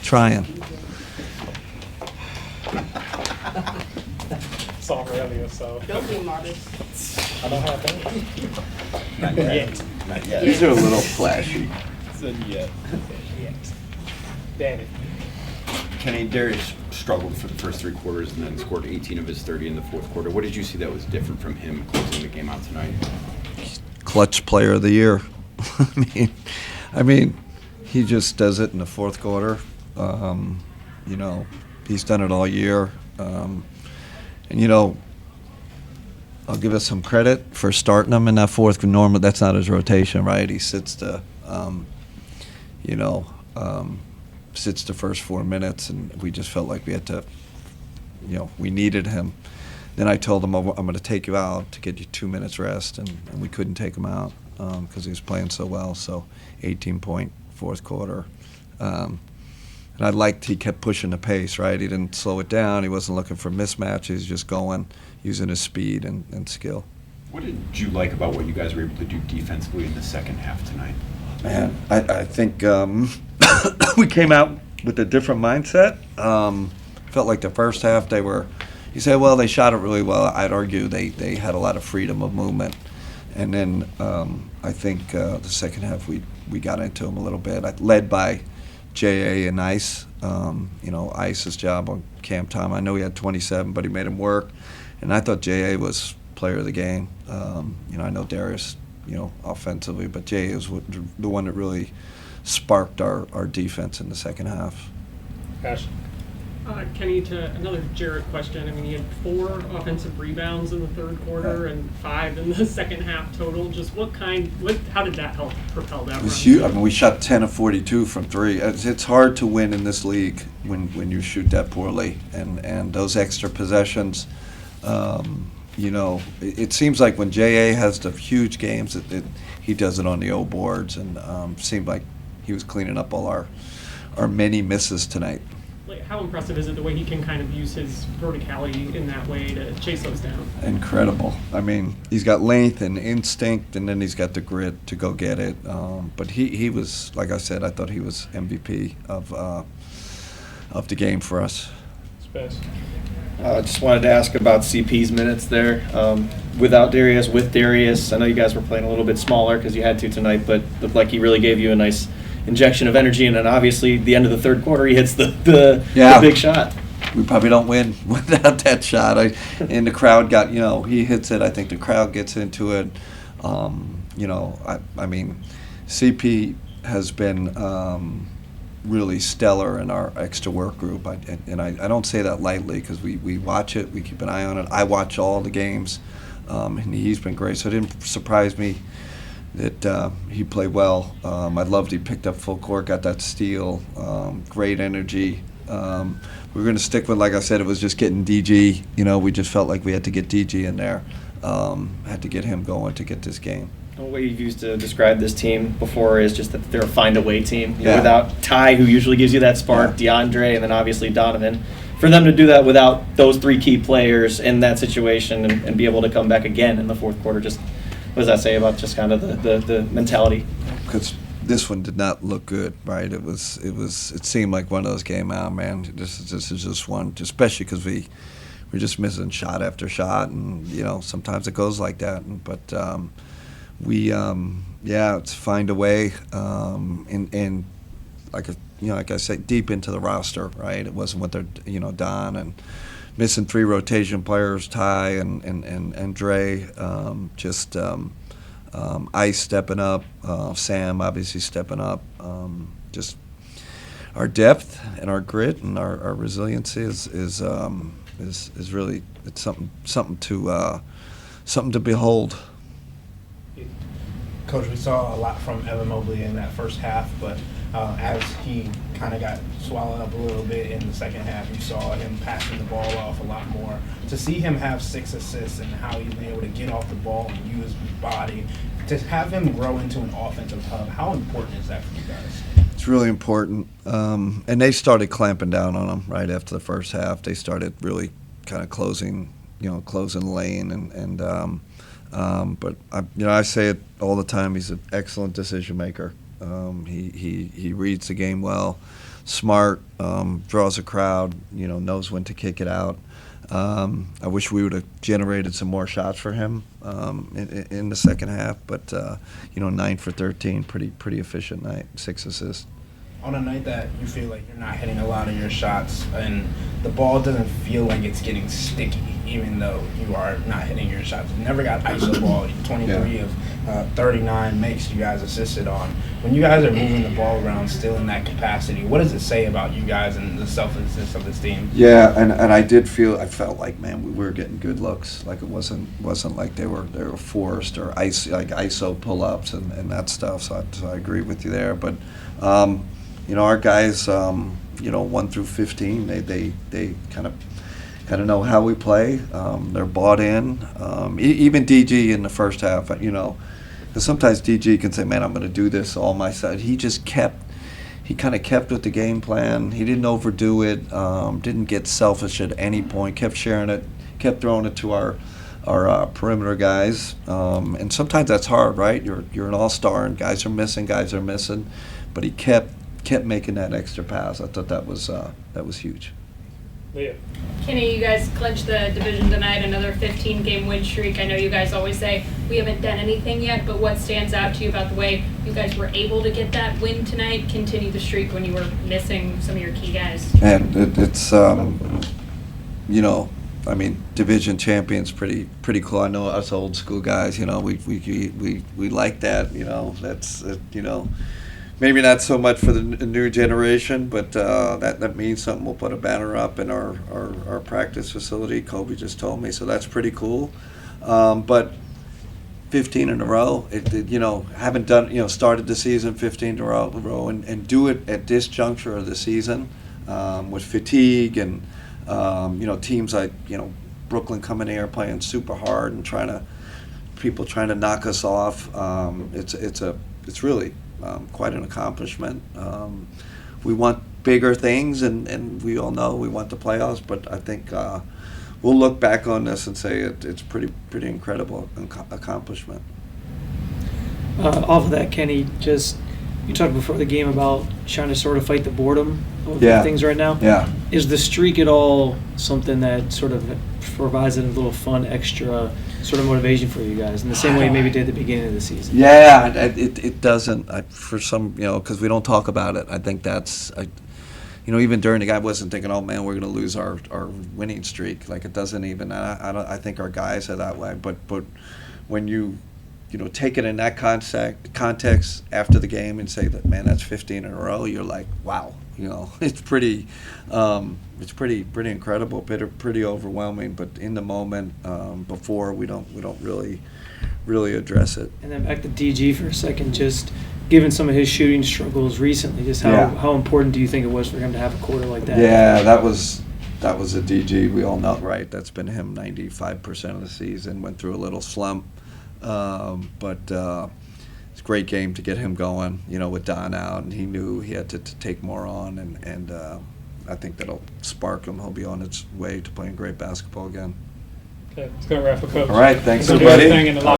Trying. It's all earlier, so. Don't be modest. I don't have that. Not yet. Not yet. These are a little flashy. Said yet. Danny. Kenny, Darius struggled for the first three quarters and then scored 18 of his 30 in the fourth quarter. What did you see that was different from him closing the game out tonight? Clutch player of the year. I mean, he just does it in the fourth quarter. You know, he's done it all year. And, you know, I'll give us some credit for starting him in that fourth. Normally, that's not his rotation, right? He sits the, sits the first 4 minutes, and we just felt like we had to, we needed him. Then I told him, I'm going to take you out to get you 2 minutes rest, and we couldn't take him out because he was playing so well. So 18-point fourth quarter. And I liked he kept pushing the pace, right? He didn't slow it down. He wasn't looking for mismatches. He was just going, using his speed and skill. What did you like about what you guys were able to do defensively in the second half tonight? Man, I think we came out with a different mindset. Felt like the first half you say, well, they shot it really well. I'd argue they had a lot of freedom of movement. And then I think the second half we got into them a little bit, led by J.A. and Ice. Ice's job on Cam Tom. I know he had 27, but he made him work. And I thought J.A. was player of the game. I know Darius, offensively, but J.A. was the one that really sparked our defense in the second half. Ash. Kenny, to another Jarrett question. I mean, he had 4 offensive rebounds in the third quarter and 5 in the second half total. Just how did that help propel that It was run? huge. I mean, we shot 10 of 42 from 3. It's hard to win in this league when you shoot that poorly, and those extra possessions. It seems like when J.A. has the huge games, he does it on the old boards, and seemed like he was cleaning up all our many misses tonight. Like, how impressive is it the way he can kind of use his verticality in that way to chase those down? Incredible. I mean, he's got length and instinct, and then he's got the grit to go get it. But he was, like I said, I thought he was MVP of the game for us. Space. Just wanted to ask about CP's minutes there. Without Darius, with Darius, I know you guys were playing a little bit smaller because you had to tonight, but looked like he really gave you a nice injection of energy, and then obviously the end of the third quarter he hits the big shot. We probably don't win without that shot. And the crowd got, he hits it. I think the crowd gets into it. I mean, CP has been really stellar in our extra work group. I don't say that lightly because we watch it. We keep an eye on it. I watch all the games, and he's been great. So it didn't surprise me that he played well. I loved he picked up full court, got that steal, great energy. We were going to stick with, like I said, it was just getting DG. We just felt like we had to get DG in there. Had to get him going to get this game. The way you've used to describe this team before is just that they're a find-a-way team. Yeah. Without Ty, who usually gives you that spark, Yeah. DeAndre, and then obviously Donovan. For them to do that without those 3 key players in that situation and be able to come back again in the fourth quarter, just what does that say about just kind of the mentality? Because this one did not look good, right? It seemed like one of those games. Man, this is just one, especially because we're just missing shot after shot, and sometimes it goes like that. But it's find a way, and like I said, deep into the roster, right? It wasn't what they're Don and missing 3 rotation players, Ty and Dre, Ice stepping up, Sam obviously stepping up. Just our depth and our grit and our resiliency is really, it's something to behold. Coach, we saw a lot from Evan Mobley in that first half, but as he kind of got swallowed up a little bit in the second half, you saw him passing the ball off a lot more. To see him have 6 assists and how he's been able to get off the ball and use his body, to have him grow into an offensive hub, how important is that for you guys? It's really important. And they started clamping down on him right after the first half. They started really kind of closing the lane. But I say it all the time. He's an excellent decision maker. He reads the game well. smart, draws a crowd, knows when to kick it out. I wish we would have generated some more shots for him in the second half, but 9 for 13, pretty efficient night, 6 assists. On a night that you feel like you're not hitting a lot of your shots and the ball doesn't feel like it's getting sticky, even though you are not hitting your shots. You never got ISO ball. 23 of 39 makes you guys assisted on. When you guys are moving the ball around still in that capacity, what does it say about you guys and the selflessness of this team? Yeah, and I felt like, man, we were getting good looks. Like it wasn't like they were forced or ISO pull-ups and that stuff. So I agree with you there. But our guys, 1 through 15, they kind of know how we play. They're bought in. Even DG in the first half, because sometimes DG can say, man, I'm going to do this all myself. He kind of kept with the game plan. He didn't overdo it, didn't get selfish at any point, kept sharing it, kept throwing it to our perimeter guys. And sometimes that's hard, right? You're an all-star and guys are missing. But he kept making that extra pass. I thought that was huge. Leah. Kenny, you guys clinched the division tonight, another 15-game win streak. I know you guys always say we haven't done anything yet, but what stands out to you about the way you guys were able to get that win tonight, continue the streak when you were missing some of your key guys? And it's division champions pretty cool. I know us old school guys, we like that. That's maybe not so much for the new generation, but that means something. We'll put a banner up in our practice facility. Kobe just told me, so that's pretty cool. But 15 in a row, haven't done, started the season 15 in a row, and do it at this juncture of the season with fatigue and teams like Brooklyn coming here playing super hard and people trying to knock us off. It's really quite an accomplishment. We want bigger things, and we all know we want the playoffs, but I think we'll look back on this and say it's pretty incredible accomplishment. Off of that, Kenny, you talked before the game about trying to sort of fight the boredom of things right now. Yeah. Is the streak at all something that sort of provides a little fun, extra sort of motivation for you guys in the same way maybe it did at the beginning of the season? Yeah, it doesn't. For some, because we don't talk about it. I think that's, even during the game, I wasn't thinking, oh man, we're going to lose our winning streak. Like it doesn't even. I think our guys are that way. But when you take it in that context after the game and say that, man, that's 15 in a row, you're like, wow, it's pretty incredible, pretty overwhelming. But in the moment, before we don't really address it. And then back to DG for a second, just given some of his shooting struggles recently, just how important do you think it was for him to have a quarter like that? Yeah, that was a DG. We all know, right? That's been him 95% of the season. Went through a little slump. But it's a great game to get him going, with Don out, and he knew he had to take more on, and I think that'll spark him. He'll be on his way to playing great basketball again. Okay, it's going to wrap a coach. All right, thanks, We'll do everybody. everything in the